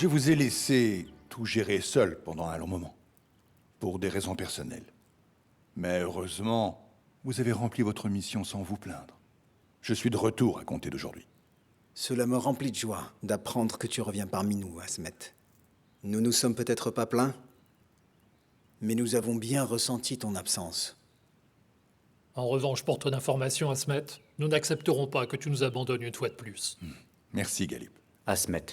Je vous ai laissé tout gérer seul pendant un long moment, pour des raisons personnelles. Mais heureusement, vous avez rempli votre mission sans vous plaindre. Je suis de retour à compter d'aujourd'hui. Cela me remplit de joie d'apprendre que tu reviens parmi nous, Asmet. Nous ne sommes peut-être pas pleins, mais nous avons bien ressenti ton absence. En revanche, pour ton information, Asmet, nous n'accepterons pas que tu nous abandonnes une fois de plus. Merci, Galip. Asmet,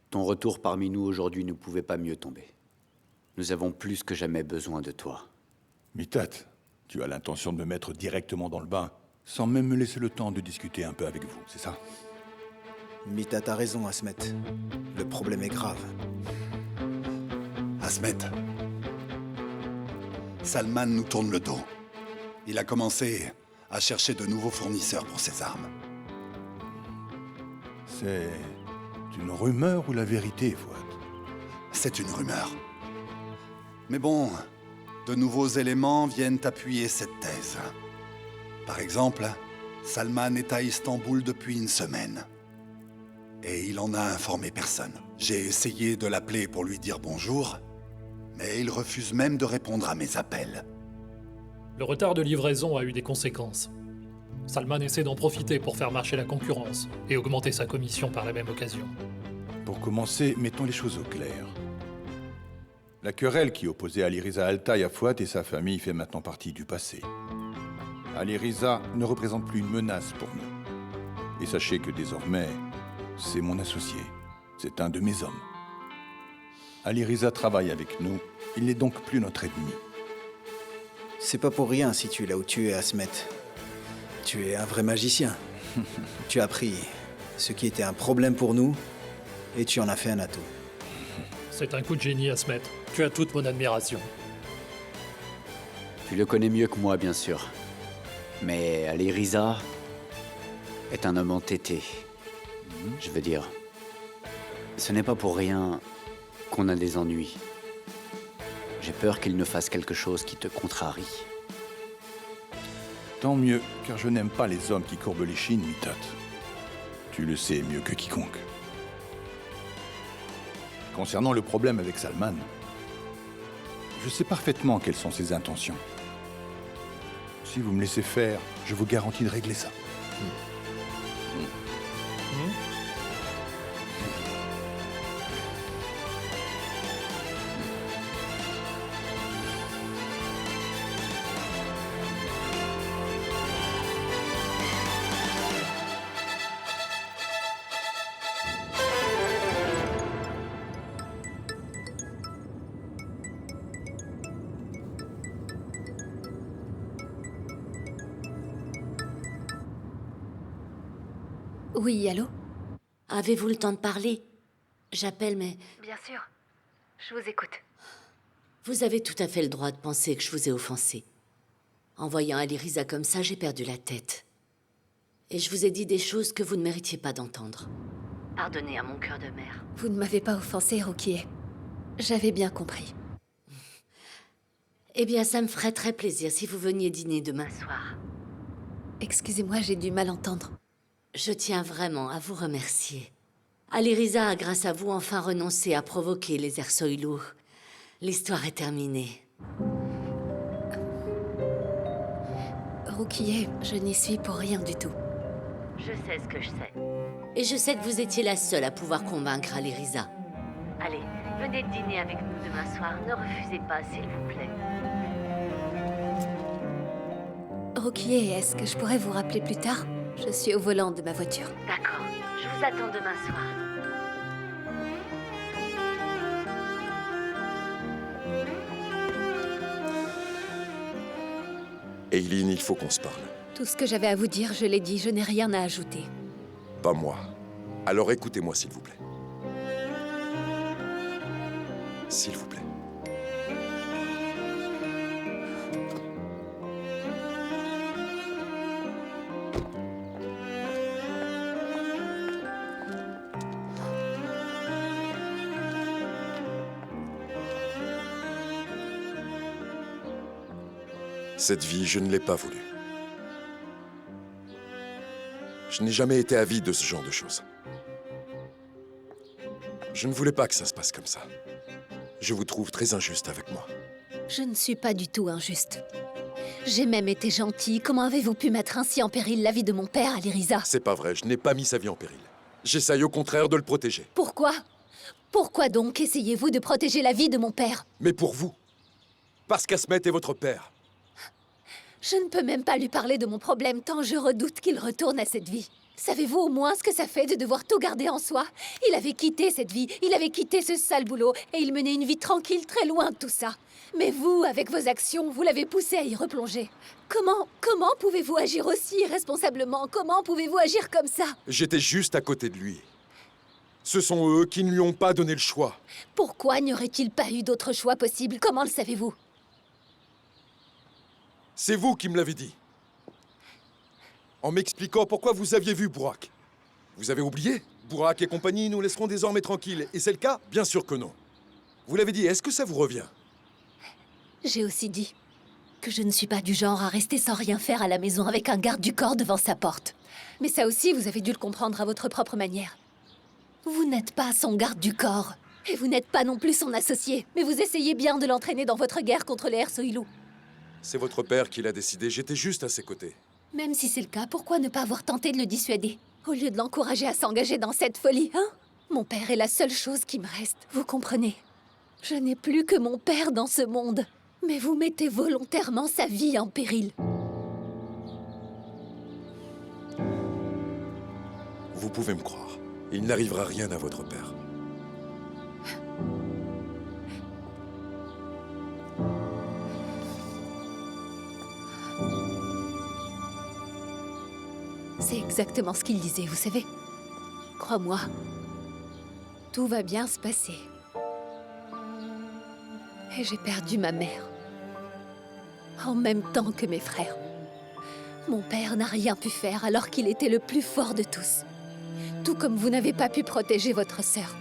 ton retour parmi nous aujourd'hui ne pouvait pas mieux tomber. Nous avons plus que jamais besoin de toi. Mitat, tu as l'intention de me mettre directement dans le bain, sans même me laisser le temps de discuter un peu avec vous, c'est ça? Mita, t'as raison, Asmet. Le problème est grave. Asmet. Salman nous tourne le dos. Il a commencé à chercher de nouveaux fournisseurs pour ses armes. C'est une rumeur ou la vérité, Fouad? C'est une rumeur. Mais bon, de nouveaux éléments viennent appuyer cette thèse. Par exemple, Salman est à Istanbul depuis une semaine. Et il en a informé personne. J'ai essayé de l'appeler pour lui dire bonjour, mais il refuse même de répondre à mes appels. Le retard de livraison a eu des conséquences. Salman essaie d'en profiter pour faire marcher la concurrence et augmenter sa commission par la même occasion. Pour commencer, mettons les choses au clair. La querelle qui opposait Ali Riza Altay à Fouad et sa famille fait maintenant partie du passé. Ali Riza ne représente plus une menace pour nous. Et sachez que désormais, c'est mon associé. C'est un de mes hommes. Ali Riza travaille avec nous. Il n'est donc plus notre ennemi. C'est pas pour rien si tu es là où tu es, Asmet. Tu es un vrai magicien. Tu as pris ce qui était un problème pour nous et tu en as fait un atout. C'est un coup de génie, Asmet. Tu as toute mon admiration. Tu le connais mieux que moi, bien sûr. Mais Ali Riza est un homme entêté. Je veux dire, ce n'est pas pour rien qu'on a des ennuis. J'ai peur qu'il ne fasse quelque chose qui te contrarie. Tant mieux, car je n'aime pas les hommes qui courbent les chines, Mitat. Tu le sais mieux que quiconque. Concernant le problème avec Salman, je sais parfaitement quelles sont ses intentions. Si vous me laissez faire, je vous garantis de régler ça. Oui, allô? Avez-vous le temps de parler? J'appelle, mais Bien sûr. Je vous écoute. vous avez tout à fait le droit de penser que je vous ai offensé. En voyant Ali Riza comme ça, j'ai perdu la tête. Et je vous ai dit des choses que vous ne méritiez pas d'entendre. Pardonnez à mon cœur de mère. Vous ne m'avez pas offensé, Rukiye. J'avais bien compris. Eh bien, ça me ferait très plaisir si vous veniez dîner demain soir. Excusez-moi, j'ai du mal entendre. Je tiens vraiment à vous remercier. Ali Riza a, grâce à vous, enfin renoncé à provoquer les Ersoilou. L'histoire est terminée. Rukiye, je n'y suis pour rien du tout. Je sais ce que je sais. Et je sais que vous étiez la seule à pouvoir convaincre Ali Riza. Allez, venez dîner avec nous demain soir. Ne refusez pas, s'il vous plaît. Rukiye, est-ce que je pourrais vous rappeler plus tard? Je suis au volant de ma voiture. D'accord. Je vous attends demain soir. Eileen, il faut qu'on se parle. Tout ce que j'avais à vous dire, je l'ai dit, je n'ai rien à ajouter. Pas moi. Alors écoutez-moi, s'il vous plaît. S'il vous plaît. Cette vie, je ne l'ai pas voulue. Je n'ai jamais été avide de ce genre de choses. Je ne voulais pas que ça se passe comme ça. Je vous trouve très injuste avec moi. Je ne suis pas du tout injuste. J'ai même été gentille. Comment avez-vous pu mettre ainsi en péril la vie de mon père, Alirisa? C'est pas vrai, je n'ai pas mis sa vie en péril. J'essaye au contraire de le protéger. Pourquoi? Pourquoi donc essayez-vous de protéger la vie de mon père? Mais pour vous. Parce qu'Asmet est votre père. Je ne peux même pas lui parler de mon problème tant je redoute qu'il retourne à cette vie. Savez-vous au moins ce que ça fait de devoir tout garder en soi? Il avait quitté cette vie, il avait quitté ce sale boulot, et il menait une vie tranquille très loin de tout ça. Mais vous, avec vos actions, vous l'avez poussé à y replonger. Comment pouvez-vous agir aussi irresponsablement? Comment pouvez-vous agir comme ça? J'étais juste à côté de lui. Ce sont eux qui ne lui ont pas donné le choix. Pourquoi n'y aurait-il pas eu d'autre choix possible? Comment le savez-vous? C'est vous qui me l'avez dit. En m'expliquant pourquoi vous aviez vu Burak. Vous avez oublié? Burak et compagnie nous laisseront désormais tranquilles. Et c'est le cas? Bien sûr que non. Vous l'avez dit, est-ce que ça vous revient? J'ai aussi dit que je ne suis pas du genre à rester sans rien faire à la maison avec un garde du corps devant sa porte. Mais ça aussi, vous avez dû le comprendre à votre propre manière. Vous n'êtes pas son garde du corps. Et vous n'êtes pas non plus son associé. Mais vous essayez bien de l'entraîner dans votre guerre contre les Ersoilou. C'est votre père qui l'a décidé, j'étais juste à ses côtés. Même si c'est le cas, pourquoi ne pas avoir tenté de le dissuader? Au lieu de l'encourager à s'engager dans cette folie, hein? Mon père est la seule chose qui me reste, vous comprenez? Je n'ai plus que mon père dans ce monde. Mais vous mettez volontairement sa vie en péril. Vous pouvez me croire, il n'arrivera rien à votre père. C'est exactement ce qu'il disait, vous savez. Crois-moi, tout va bien se passer. Et j'ai perdu ma mère. En même temps que mes frères. Mon père n'a rien pu faire alors qu'il était le plus fort de tous. Tout comme vous n'avez pas pu protéger votre sœur.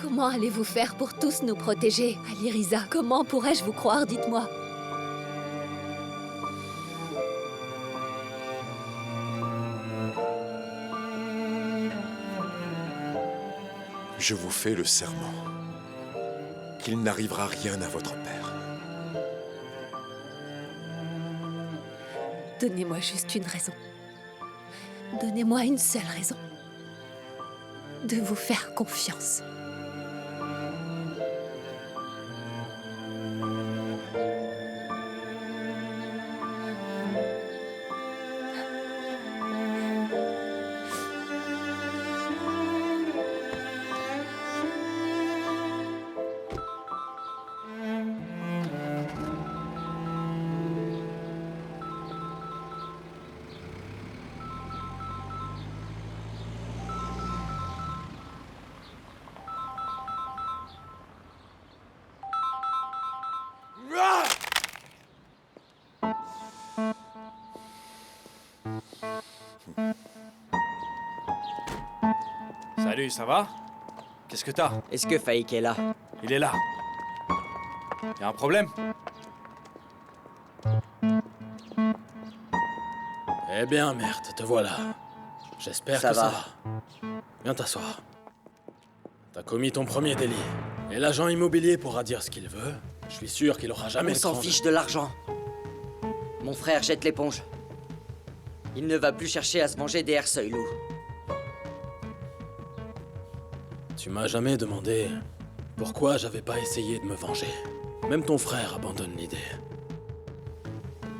Comment allez-vous faire pour tous nous protéger, Alirisa? Comment pourrais-je vous croire, dites-moi? Je vous fais le serment qu'il n'arrivera rien à votre père. Donnez-moi juste une raison. Donnez-moi une seule raison. De vous faire confiance. Salut, ça va? Qu'est-ce que t'as? Est-ce que Faïk est là? Il est là. Y'a un problème? Eh bien, merde, te voilà. J'espère que ça va. Viens t'asseoir. T'as commis ton premier délit. Et l'agent immobilier pourra dire ce qu'il veut. Je suis sûr qu'il aura jamais... On s'en fiche de l'argent. Mon frère jette l'éponge. Il ne va plus chercher à se venger des Ersoilou. Tu m'as jamais demandé pourquoi j'avais pas essayé de me venger. Même ton frère abandonne l'idée.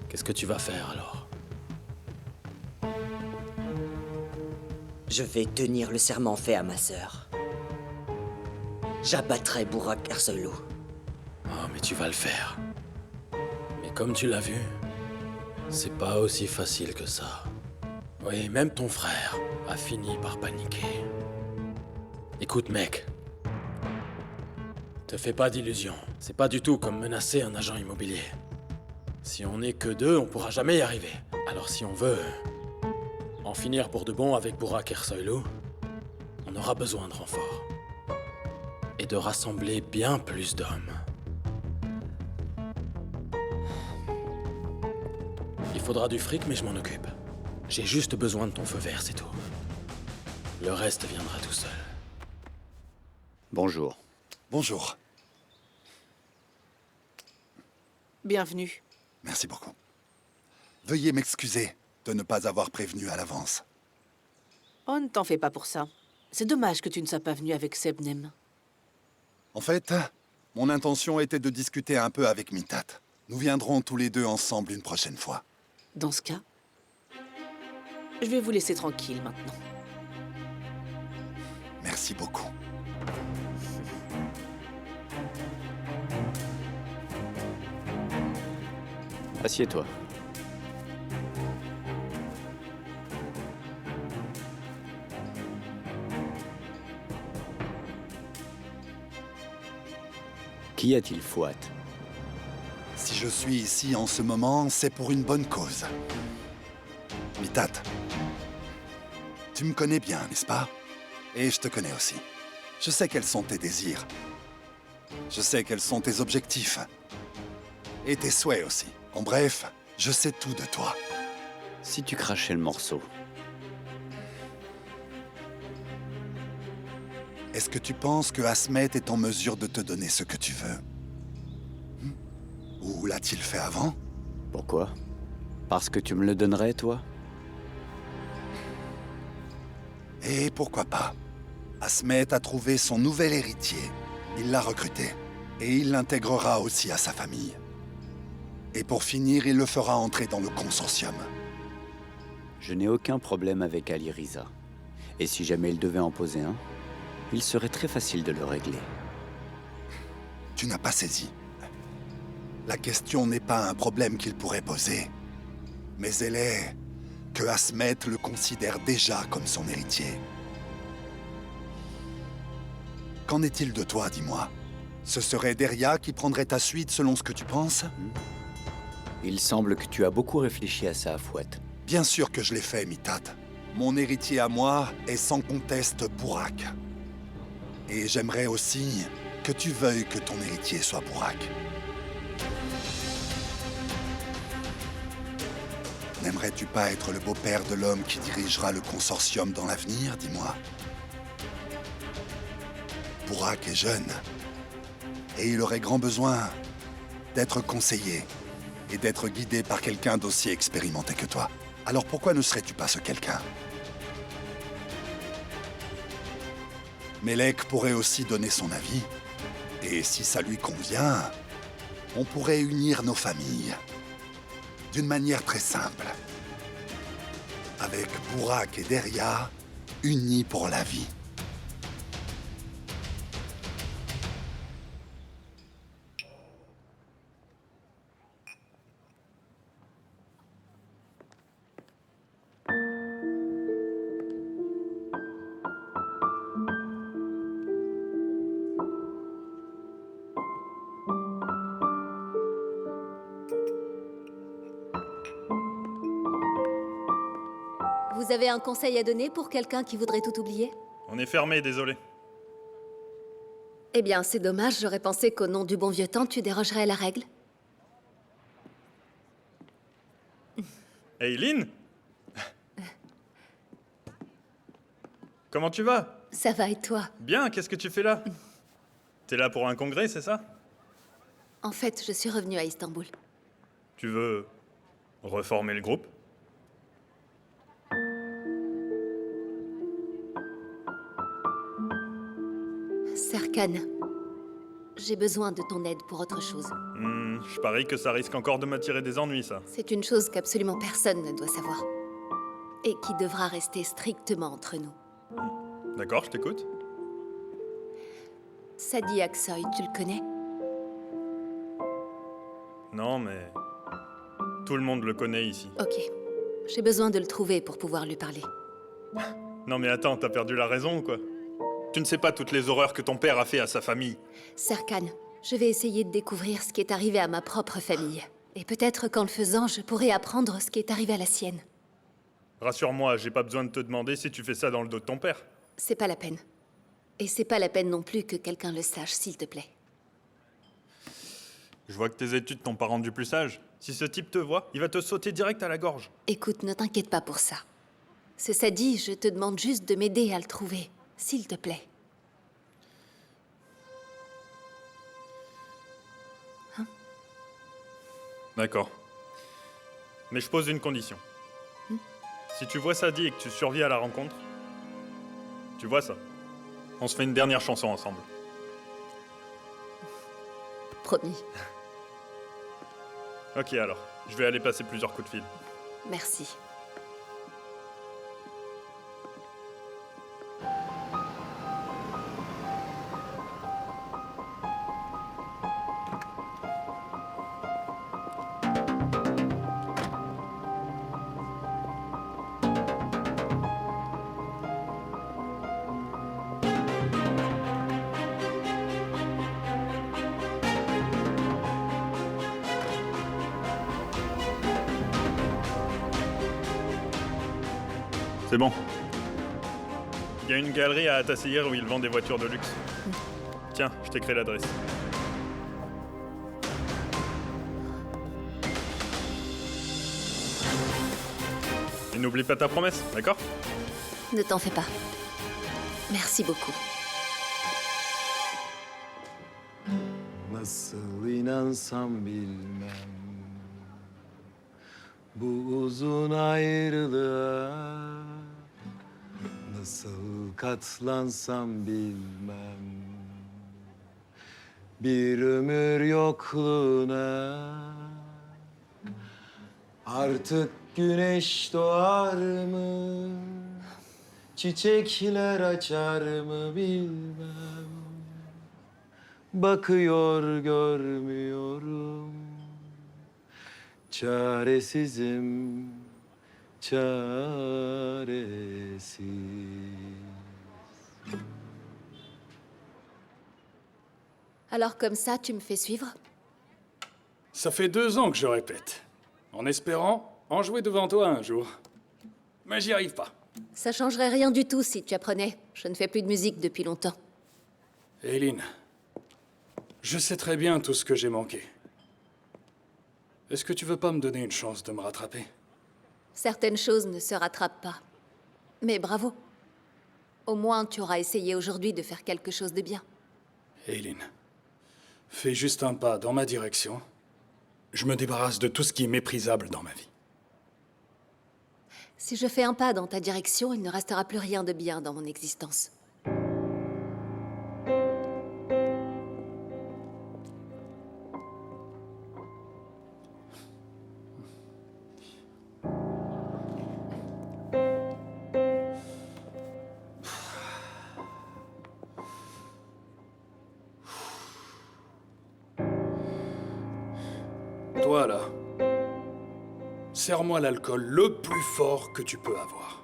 Qu'est-ce que tu vas faire alors? Je vais tenir le serment fait à ma sœur. J'abattrai Burak Ersoilou. Oh, mais tu vas le faire. Mais comme tu l'as vu, c'est pas aussi facile que ça. Oui, même ton frère a fini par paniquer. Écoute, mec. Te fais pas d'illusions. C'est pas du tout comme menacer un agent immobilier. Si on n'est que deux, on pourra jamais y arriver. Alors si on veut en finir pour de bon avec Burak Ersoilou, on aura besoin de renforts. Et de rassembler bien plus d'hommes. Il faudra du fric, mais je m'en occupe. J'ai juste besoin de ton feu vert, c'est tout. Le reste viendra tout seul. Bonjour. Bonjour. Bienvenue. Merci beaucoup. Veuillez m'excuser de ne pas avoir prévenu à l'avance. Oh, ne t'en fais pas pour ça. C'est dommage que tu ne sois pas venu avec Sebnem. En fait, mon intention était de discuter un peu avec Mitat. Nous viendrons tous les deux ensemble une prochaine fois. Dans ce cas, je vais vous laisser tranquille maintenant. Merci beaucoup. Assieds-toi. Qu'y a-t-il, Fouat? Si je suis ici en ce moment, c'est pour une bonne cause. Mitat, tu me connais bien, n'est-ce pas? Et je te connais aussi. Je sais quels sont tes désirs. Je sais quels sont tes objectifs. Et tes souhaits aussi. En bref, je sais tout de toi. Si tu crachais le morceau, est-ce que tu penses que Asmet est en mesure de te donner ce que tu veux? Ou l'a-t-il fait avant? pourquoi? Parce que tu me le donnerais, toi? Et pourquoi pas? Asmet a trouvé son nouvel héritier. Il l'a recruté. Et il l'intégrera aussi à sa famille. Et pour finir, il le fera entrer dans le consortium. Je n'ai aucun problème avec Ali Riza. Et si jamais il devait en poser un, il serait très facile de le régler. Tu n'as pas saisi. La question n'est pas un problème qu'il pourrait poser. Mais elle est que Asmet le considère déjà comme son héritier. Qu'en est-il de toi, dis-moi? Ce serait Deria qui prendrait ta suite selon ce que tu penses? Il semble que tu as beaucoup réfléchi à ça, Fouat. Bien sûr que je l'ai fait, Mitat. Mon héritier à moi est sans conteste Burak. Et j'aimerais aussi que tu veuilles que ton héritier soit Burak. N'aimerais-tu pas être le beau-père de l'homme qui dirigera le consortium dans l'avenir, dis-moi? Burak est jeune. Et il aurait grand besoin d'être conseillé et d'être guidé par quelqu'un d'aussi expérimenté que toi. Alors pourquoi ne serais-tu pas ce quelqu'un? Melek pourrait aussi donner son avis. Et si ça lui convient, on pourrait unir nos familles. D'une manière très simple. Avec Burak et Deria, unis pour la vie. Vous avez un conseil à donner pour quelqu'un qui voudrait tout oublier? On est fermé, désolé. Eh bien, c'est dommage, j'aurais pensé qu'au nom du bon vieux temps, tu dérogerais à la règle. Eileen? Comment tu vas? Ça va et toi? Bien, qu'est-ce que tu fais là? T'es là pour un congrès, c'est ça? En fait, je suis revenue à Istanbul. Tu veux reformer le groupe? Serkan, j'ai besoin de ton aide pour autre chose. Je parie que ça risque encore de m'attirer des ennuis, ça. C'est une chose qu'absolument personne ne doit savoir. Et qui devra rester strictement entre nous. D'accord, je t'écoute. Sadi Aksoy, tu le connais? Non, mais... tout le monde le connaît ici. Ok. J'ai besoin de le trouver pour pouvoir lui parler. Non mais attends, t'as perdu la raison ou quoi? Tu ne sais pas toutes les horreurs que ton père a fait à sa famille. Serkan, je vais essayer de découvrir ce qui est arrivé à ma propre famille. Et peut-être qu'en le faisant, je pourrai apprendre ce qui est arrivé à la sienne. Rassure-moi, j'ai pas besoin de te demander si tu fais ça dans le dos de ton père. C'est pas la peine. Et c'est pas la peine non plus que quelqu'un le sache, s'il te plaît. Je vois que tes études t'ont pas rendu plus sage. Si ce type te voit, il va te sauter direct à la gorge. Écoute, ne t'inquiète pas pour ça. C'est ça dit, je te demande juste de m'aider à le trouver, s'il te plaît. D'accord. Mais je pose une condition. Si tu vois Sadie et que tu survis à la rencontre, tu vois ça, on se fait une dernière chanson ensemble. Promis. Ok alors, je vais aller passer plusieurs coups de fil. Merci. C'est bon. Il y a une galerie à Atassir où ils vendent des voitures de luxe. Tiens, je t'écris l'adresse. Et n'oublie pas ta promesse, d'accord? Ne t'en fais pas. Merci beaucoup. Nasıl inansam bilmem bu uzun ayrılığa, nasıl katlansam bilmem bir ömür yokluğuna. Artık güneş doğar mı, çiçekler açar mı bilmem. Bakıyor görmüyorum, çaresizim, çaresiz. Alors comme ça, tu me fais suivre? Ça fait 2 ans que je répète, en espérant en jouer devant toi un jour. Mais j'y arrive pas. Ça changerait rien du tout si tu apprenais. Je ne fais plus de musique depuis longtemps. Eileen, je sais très bien tout ce que j'ai manqué. Est-ce que tu veux pas me donner une chance de me rattraper? Certaines choses ne se rattrapent pas. Mais bravo. Au moins, tu auras essayé aujourd'hui de faire quelque chose de bien. Eileen, fais juste un pas dans ma direction. Je me débarrasse de tout ce qui est méprisable dans ma vie. Si je fais un pas dans ta direction, il ne restera plus rien de bien dans mon existence. Toi, là, serre-moi l'alcool le plus fort que tu peux avoir.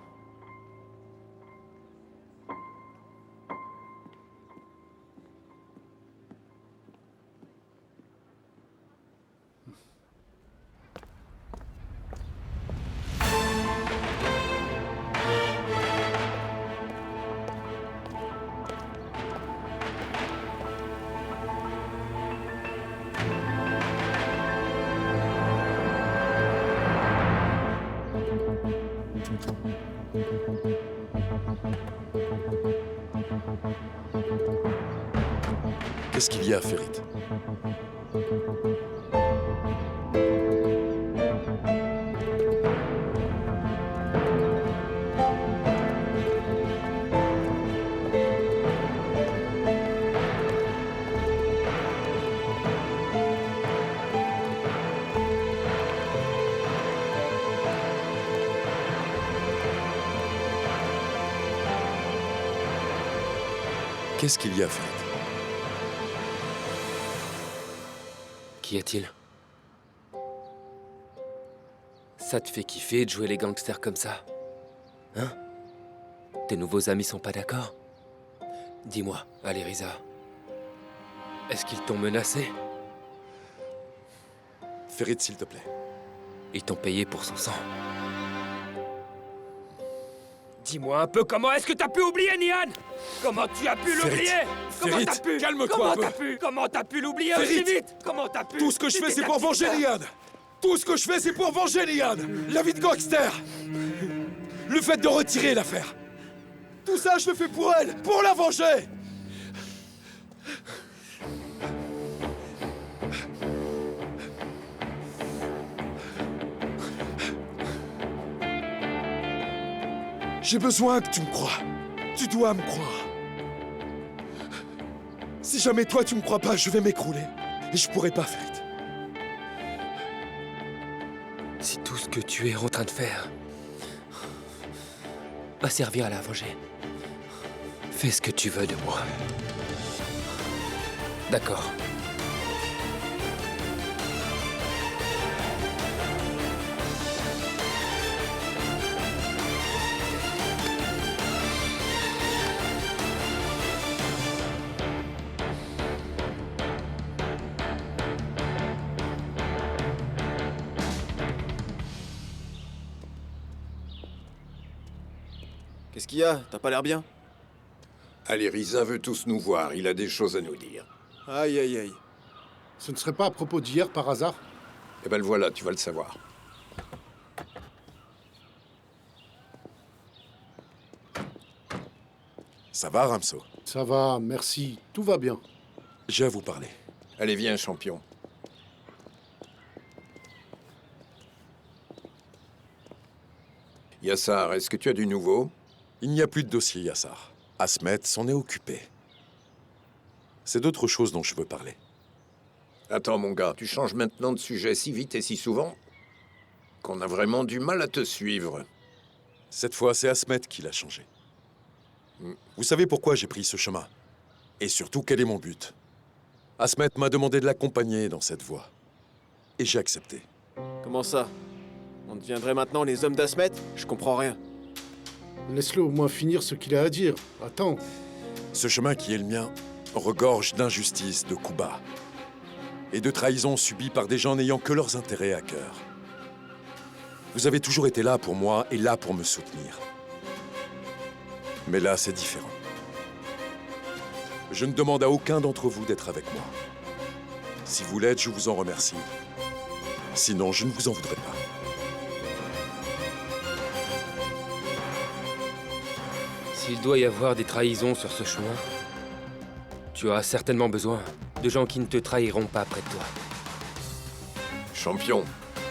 Qu'est-ce qu'il y a, Ferit? Qu'est-ce qu'il y a, Ferit? Qu'y a-t-il? Ça te fait kiffer de jouer les gangsters comme ça? Hein? Tes nouveaux amis sont pas d'accord? Dis-moi, Aliriza. Est-ce qu'ils t'ont menacé? Ferit, s'il te plaît. Ils t'ont payé pour son sang. Dis-moi un peu, comment est-ce que t'as pu oublier Nihan? Comment tu as pu l'oublier? Comment t'as pu? Calme-toi un peu. Comment t'as pu l'oublier aussi vite? Comment t'as pu? Tout ce que je fais, c'est pour venger Nihan. Tout ce que je fais, c'est pour venger Nihan. La vie de gangster. Le fait de retirer l'affaire. Tout ça, je le fais pour elle, pour la venger. J'ai besoin que tu me crois. Tu dois me croire. Si jamais toi tu me crois pas, je vais m'écrouler. Et je pourrai pas, Fate. Si tout ce que tu es en train de faire va servir à la venger, fais ce que tu veux de moi. D'accord. Qu'est-ce qu'il y a? T'as pas l'air bien? Aliriza veut tous nous voir, il a des choses à nous dire. Aïe, aïe, aïe. Ce ne serait pas à propos d'hier, par hasard? Eh ben le voilà, tu vas le savoir. Ça va, Ramso? Ça va, merci. Tout va bien. J'ai à vous parler. Allez, viens, champion. Yassar, est-ce que tu as du nouveau? Il n'y a plus de dossier, Yassar. Asmet s'en est occupé. C'est d'autres choses dont je veux parler. Attends, mon gars, tu changes maintenant de sujet si vite et si souvent qu'on a vraiment du mal à te suivre. Cette fois, c'est Asmet qui l'a changé. Vous savez pourquoi j'ai pris ce chemin? Et surtout, quel est mon but? Asmet m'a demandé de l'accompagner dans cette voie. Et j'ai accepté. Comment ça? On deviendrait maintenant les hommes d'Asmet? Je comprends rien. Laisse-le au moins finir ce qu'il a à dire. Attends. Ce chemin qui est le mien regorge d'injustices, de coups bas. Et de trahisons subies par des gens n'ayant que leurs intérêts à cœur. Vous avez toujours été là pour moi et là pour me soutenir. Mais là, c'est différent. Je ne demande à aucun d'entre vous d'être avec moi. Si vous l'êtes, je vous en remercie. Sinon, je ne vous en voudrais pas. S'il doit y avoir des trahisons sur ce chemin, tu auras certainement besoin de gens qui ne te trahiront pas près de toi. Champion,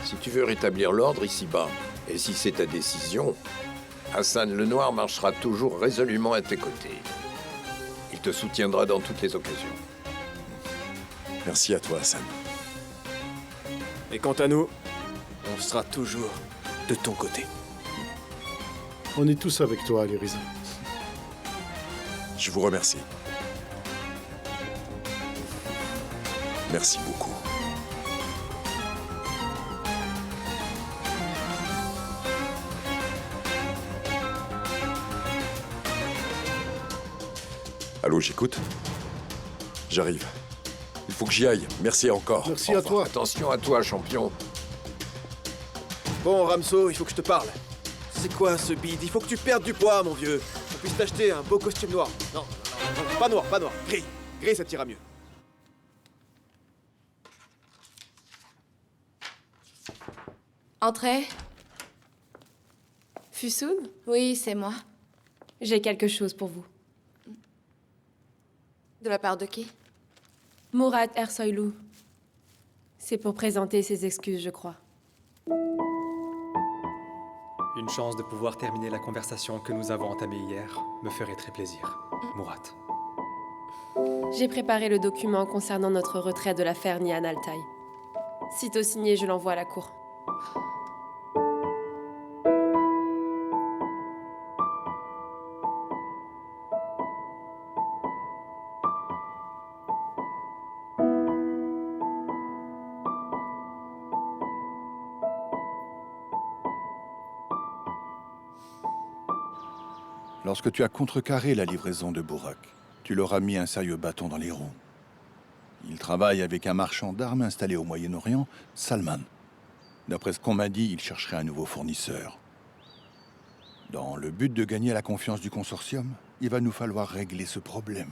si tu veux rétablir l'ordre ici-bas, et si c'est ta décision, Hassan le Noir marchera toujours résolument à tes côtés. Il te soutiendra dans toutes les occasions. Merci à toi, Hassan. Et quant à nous, on sera toujours de ton côté. On est tous avec toi, Aliriza. Je vous remercie. Merci beaucoup. Allô, j'écoute? J'arrive. Il faut que j'y aille. Merci encore. Merci à toi. Attention à toi, champion. Bon, Ramso, il faut que je te parle. C'est quoi ce bide? Il faut que tu perdes du poids, mon vieux. On puisse t'acheter un beau costume noir. Non, pas noir, pas noir. Gris. Gris, ça t'ira mieux. Entrez. Fusoun? Oui, c'est moi. J'ai quelque chose pour vous. De la part de qui? Murat Ersoylou. C'est pour présenter ses excuses, je crois. Une chance de pouvoir terminer la conversation que nous avons entamée hier me ferait très plaisir, Murat. J'ai préparé le document concernant notre retrait de l'affaire Nihan Altaï. Sitôt signé, je l'envoie à la cour. Lorsque tu as contrecarré la livraison de Burak, tu leur as mis un sérieux bâton dans les roues. Il travaille avec un marchand d'armes installé au Moyen-Orient, Salman. D'après ce qu'on m'a dit, il chercherait un nouveau fournisseur. Dans le but de gagner la confiance du consortium, il va nous falloir régler ce problème.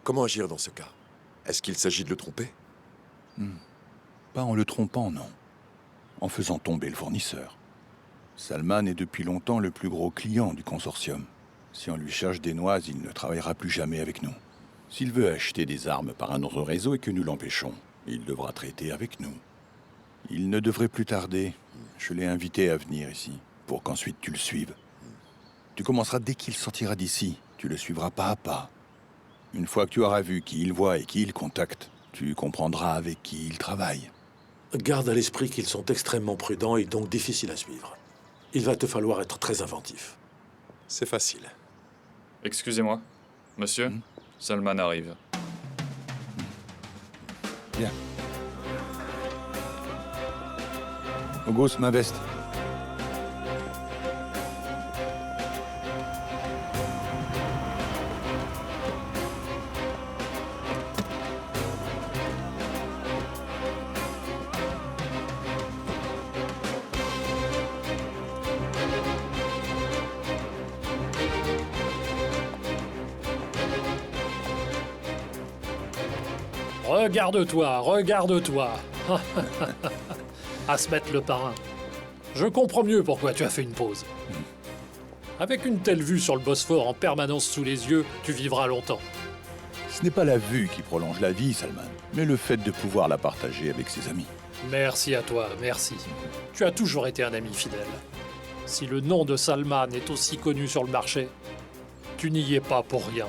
Comment agir dans ce cas? Est-ce qu'il s'agit de le tromper? Pas en le trompant, non. En faisant tomber le fournisseur. Salman est depuis longtemps le plus gros client du consortium. Si on lui cherche des noises, il ne travaillera plus jamais avec nous. S'il veut acheter des armes par un autre réseau et que nous l'empêchons, il devra traiter avec nous. Il ne devrait plus tarder. Je l'ai invité à venir ici, pour qu'ensuite tu le suives. Tu commenceras dès qu'il sortira d'ici. Tu le suivras pas à pas. Une fois que tu auras vu qui il voit et qui il contacte, tu comprendras avec qui il travaille. Garde à l'esprit qu'ils sont extrêmement prudents et donc difficiles à suivre. Il va te falloir être très inventif. C'est facile. Excusez-moi. Monsieur, Salman arrive. Bien. August, ma veste. Regarde-toi, regarde-toi. Asmet le parrain. Je comprends mieux pourquoi tu as fait une pause. Avec une telle vue sur le Bosphore en permanence sous les yeux, tu vivras longtemps. Ce n'est pas la vue qui prolonge la vie, Salman, mais le fait de pouvoir la partager avec ses amis. Merci à toi, merci. Tu as toujours été un ami fidèle. Si le nom de Salman est aussi connu sur le marché, tu n'y es pas pour rien.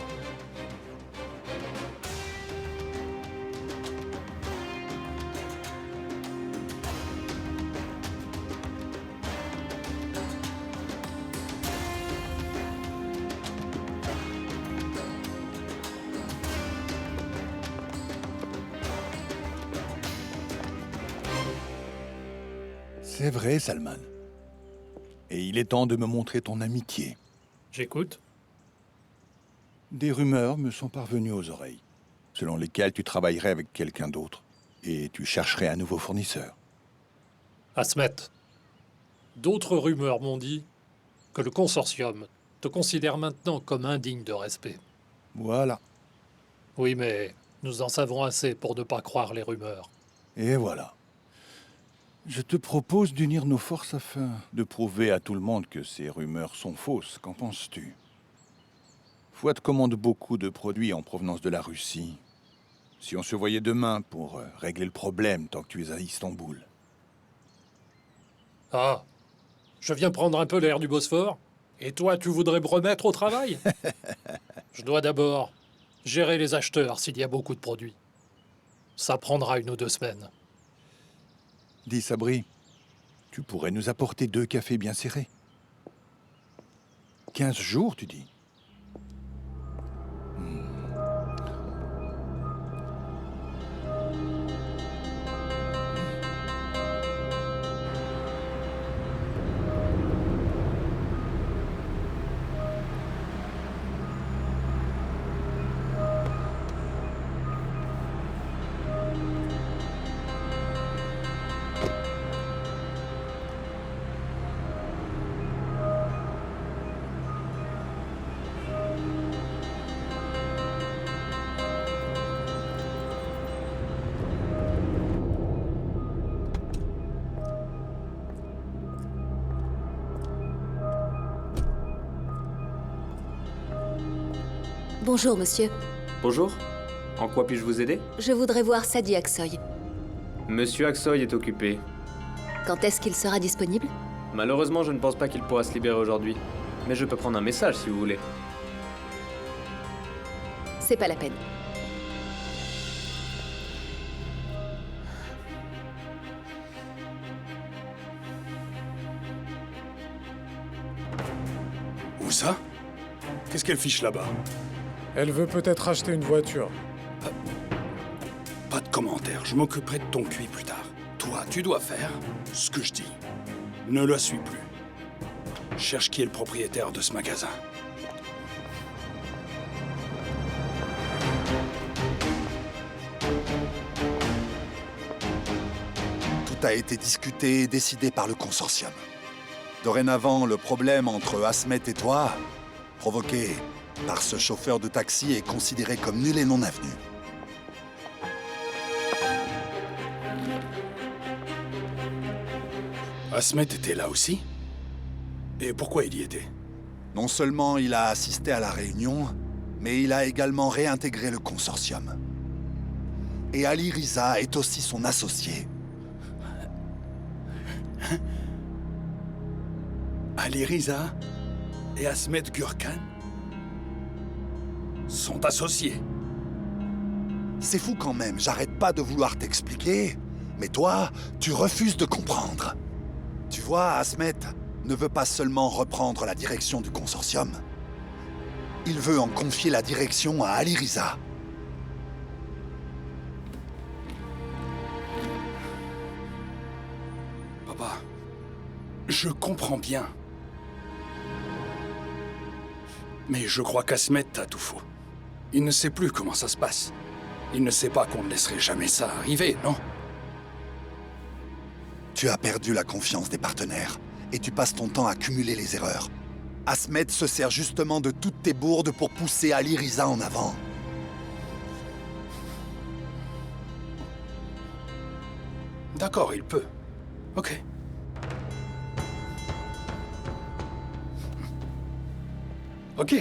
C'est vrai, Salman. Et il est temps de me montrer ton amitié. J'écoute. Des rumeurs me sont parvenues aux oreilles, selon lesquelles tu travaillerais avec quelqu'un d'autre, et tu chercherais un nouveau fournisseur. Asmet, d'autres rumeurs m'ont dit que le consortium te considère maintenant comme indigne de respect. Voilà. Oui, mais nous en savons assez pour ne pas croire les rumeurs. Et voilà. Je te propose d'unir nos forces afin de prouver à tout le monde que ces rumeurs sont fausses. Qu'en penses-tu? Fouad commande beaucoup de produits en provenance de la Russie. Si on se voyait demain pour régler le problème tant que tu es à Istanbul. Ah, je viens prendre un peu l'air du Bosphore? Et toi, tu voudrais me remettre au travail? Je dois d'abord gérer les acheteurs s'il y a beaucoup de produits. Ça prendra 1 ou 2 semaines. Dis, Sabri, tu pourrais nous apporter 2 cafés bien serrés. 15 jours, tu dis? Bonjour, monsieur. Bonjour. En quoi puis-je vous aider? Je voudrais voir Sadi Aksoy. Monsieur Aksoy est occupé. Quand est-ce qu'il sera disponible? Malheureusement, je ne pense pas qu'il pourra se libérer aujourd'hui. Mais je peux prendre un message si vous voulez. C'est pas la peine. Où ça? Qu'est-ce qu'elle fiche là-bas? Elle veut peut-être acheter une voiture. Pas de commentaire, je m'occuperai de ton cuit plus tard. Toi, tu dois faire ce que je dis. Ne la suis plus. Cherche qui est le propriétaire de ce magasin. Tout a été discuté et décidé par le consortium. Dorénavant, le problème entre Asmet et toi, provoqué par ce chauffeur de taxi, est considéré comme nul et non avenu. Asmet était là aussi? Et pourquoi il y était? Non seulement il a assisté à la réunion, Mais il a également réintégré le consortium. Et Ali Riza est aussi son associé. Ali Riza et Asmet Gurkan sont associés. C'est fou quand même, j'arrête pas de vouloir t'expliquer, mais toi, tu refuses de comprendre. Tu vois, Asmet ne veut pas seulement reprendre la direction du consortium. Il veut en confier la direction à Ali Riza. Papa, je comprends bien. Mais je crois qu'Asmet a tout faux. Il ne sait plus comment ça se passe. Il ne sait pas qu'on ne laisserait jamais ça arriver, non? Tu as perdu la confiance des partenaires et tu passes ton temps à cumuler les erreurs. Asmet se sert justement de toutes tes bourdes pour pousser Ali Riza en avant. D'accord, il peut. Ok. Ok.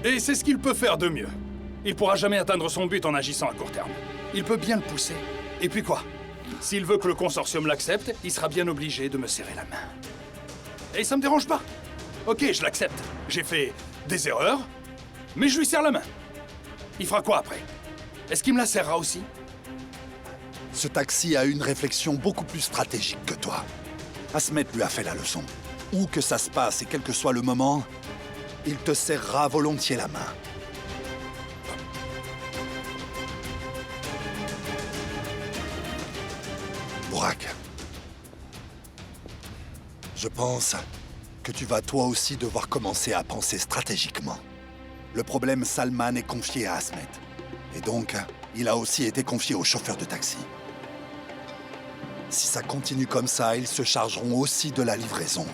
Et c'est ce qu'il peut faire de mieux. Il pourra jamais atteindre son but en agissant à court terme. Il peut bien le pousser. Et puis quoi? S'il veut que le consortium l'accepte, il sera bien obligé de me serrer la main. Et ça me dérange pas. Ok, je l'accepte. J'ai fait des erreurs, mais je lui serre la main. Il fera quoi après? Est-ce qu'il me la serrera aussi? Ce taxi a une réflexion beaucoup plus stratégique que toi. Asmet lui a fait la leçon. Où que ça se passe et quel que soit le moment, il te serrera volontiers la main. Burak, je pense que tu vas toi aussi devoir commencer à penser stratégiquement. Le problème Salman est confié à Asmet. Et donc, il a aussi été confié au chauffeur de taxi. Si ça continue comme ça, ils se chargeront aussi de la livraison.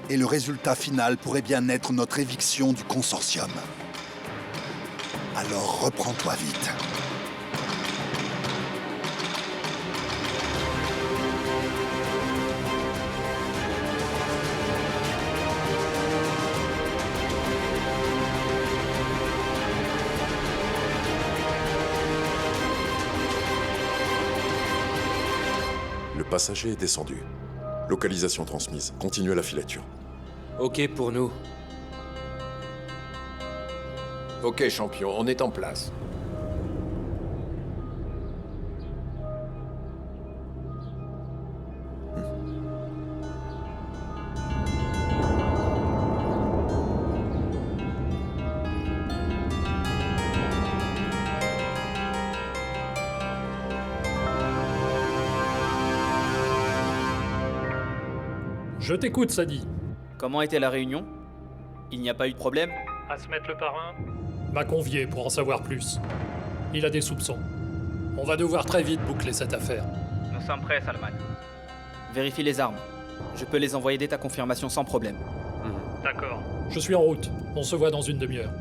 Et le résultat final pourrait bien être notre éviction du consortium. Alors reprends-toi vite. Le passager est descendu. Localisation transmise. Continuez la filature. Ok pour nous. Ok, champion, on est en place. Je t'écoute, Sadi. Comment était la réunion? Il n'y a pas eu de problème? Asmet le parrain m'a convié pour en savoir plus. Il a des soupçons. On va devoir très vite boucler cette affaire. Nous sommes prêts, Salman. Vérifie les armes. Je peux les envoyer dès ta confirmation sans problème. D'accord. Je suis en route. On se voit dans une demi-heure.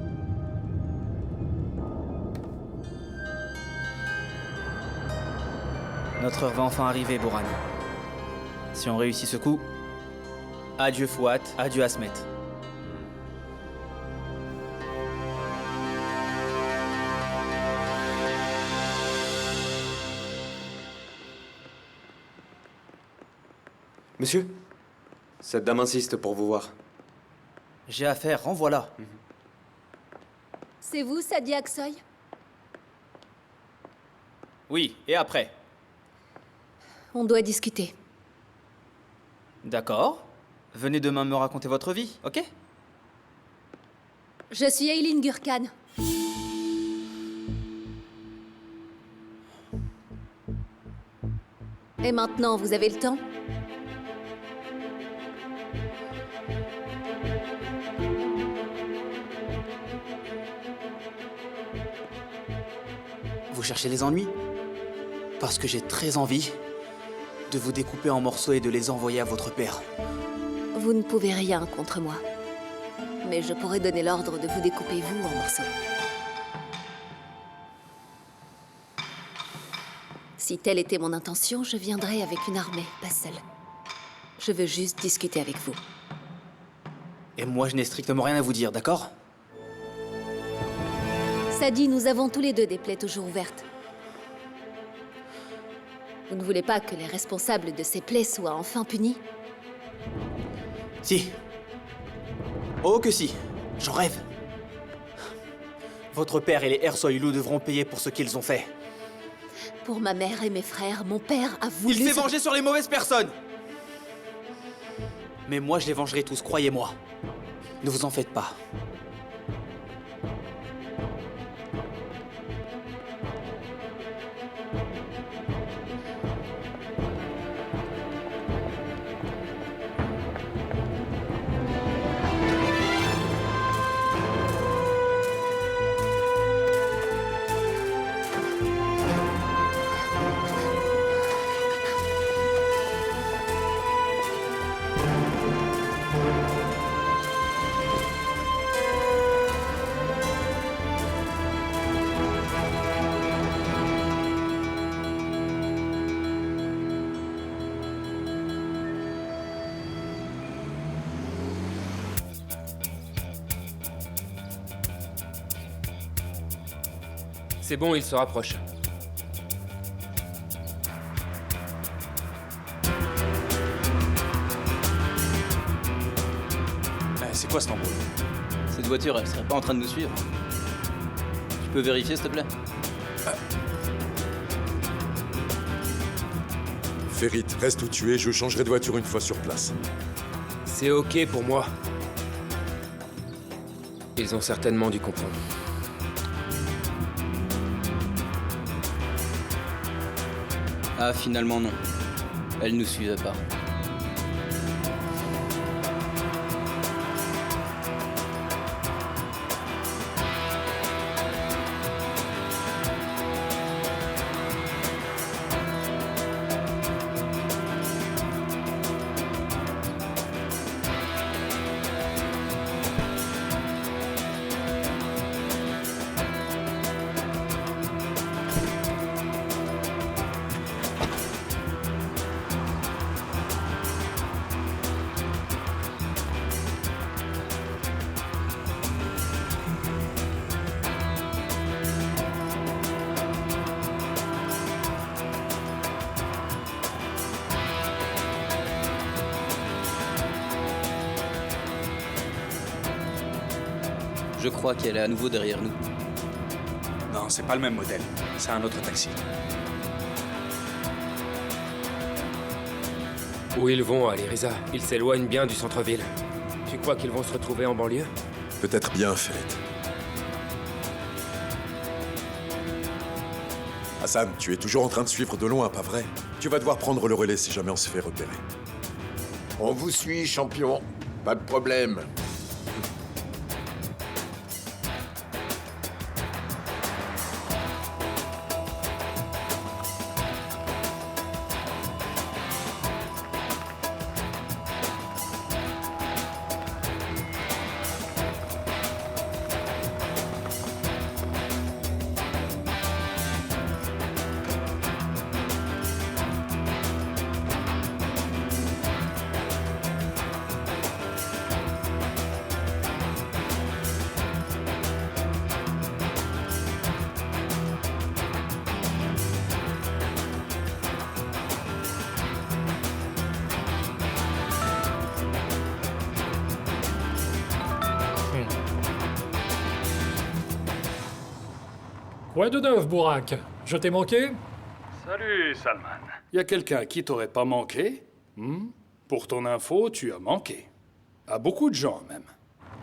Notre heure va enfin arriver, Boran. Si on réussit ce coup, adieu Fouad, adieu Asmet. Monsieur, cette dame insiste pour vous voir. J'ai affaire, renvoie-la. C'est vous, Sadi Aksoy? Oui, et après? On doit discuter. D'accord. Venez demain me raconter votre vie, ok? Je suis Eileen Gurkan. Et maintenant, vous avez le temps? Vous cherchez les ennuis? Parce que j'ai très envie de vous découper en morceaux et de les envoyer à votre père. Vous ne pouvez rien contre moi. Mais je pourrais donner l'ordre de vous découper vous en morceaux. Si telle était mon intention, je viendrais avec une armée, pas seule. Je veux juste discuter avec vous. Et moi, je n'ai strictement rien à vous dire, d'accord? Sadi, nous avons tous les deux des plaies toujours ouvertes. Vous ne voulez pas que les responsables de ces plaies soient enfin punis? Si. Oh que si. J'en rêve. Votre père et les Ersoilou devront payer pour ce qu'ils ont fait. Pour ma mère et mes frères, mon père a voulu... Il s'est vengé sur les mauvaises personnes. Mais moi, je les vengerai tous, croyez-moi. Ne vous en faites pas. C'est bon, il se rapproche. C'est quoi cet embrouille? Cette voiture, elle serait pas en train de nous suivre? Tu peux vérifier, s'il te plaît? Ferit, reste où tu es, je changerai de voiture une fois sur place. C'est ok pour moi. Ils ont certainement dû comprendre. Ah, finalement non. Elle nous suivait pas. Je crois qu'elle est à nouveau derrière nous. Non, c'est pas le même modèle. C'est un autre taxi. Où ils vont, Alirisa? Ils s'éloignent bien du centre-ville. Tu crois qu'ils vont se retrouver en banlieue? Peut-être bien, Ferit. Hassan, tu es toujours en train de suivre de loin, pas vrai? Tu vas devoir prendre le relais si jamais on se fait repérer. On vous suit, champion. Pas de problème. Quoi de neuf, Bourak? Je t'ai manqué? Salut, Salman. Y a quelqu'un qui t'aurait pas manqué? Pour ton info, tu as manqué. À beaucoup de gens, même.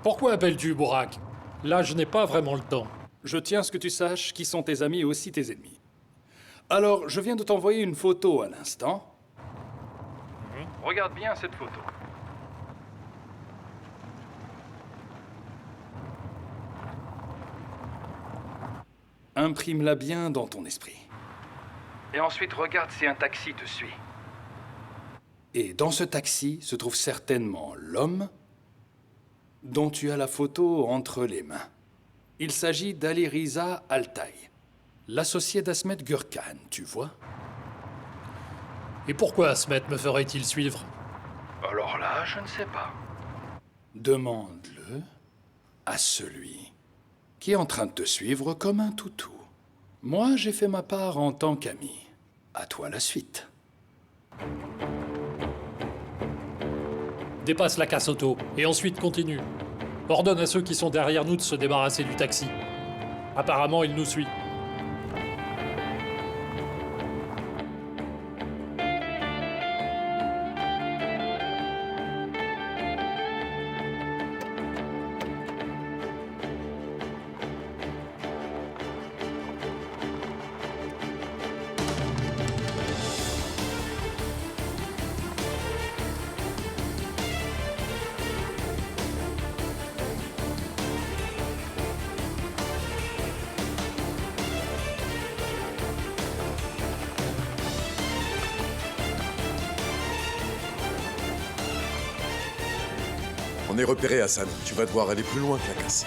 Pourquoi appelles-tu, Bourak? Là, je n'ai pas vraiment le temps. Je tiens à ce que tu saches qui sont tes amis et aussi tes ennemis. Alors, je viens de t'envoyer une photo à l'instant. Regarde bien cette photo. Imprime-la bien dans ton esprit. Et ensuite, regarde si un taxi te suit. Et dans ce taxi se trouve certainement l'homme dont tu as la photo entre les mains. Il s'agit d'Alirisa Altaï, l'associé d'Asmet Gurkhan, tu vois? Et pourquoi Asmet me ferait-il suivre? Alors là, je ne sais pas. Demande-le à celui qui est en train de te suivre comme un toutou. Moi, j'ai fait ma part en tant qu'ami. À toi la suite. Dépasse la casse auto, et ensuite continue. Ordonne à ceux qui sont derrière nous de se débarrasser du taxi. Apparemment, il nous suit. On est repéré, Hassan. Tu vas devoir aller plus loin que la casse.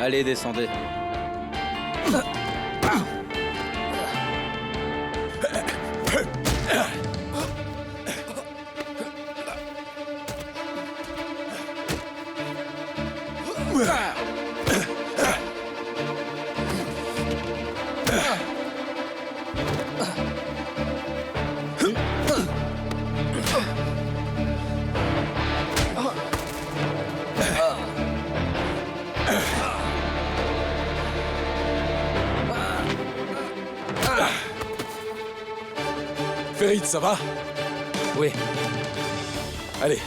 Allez, descendez. Ferit, ça va? Oui. Allez,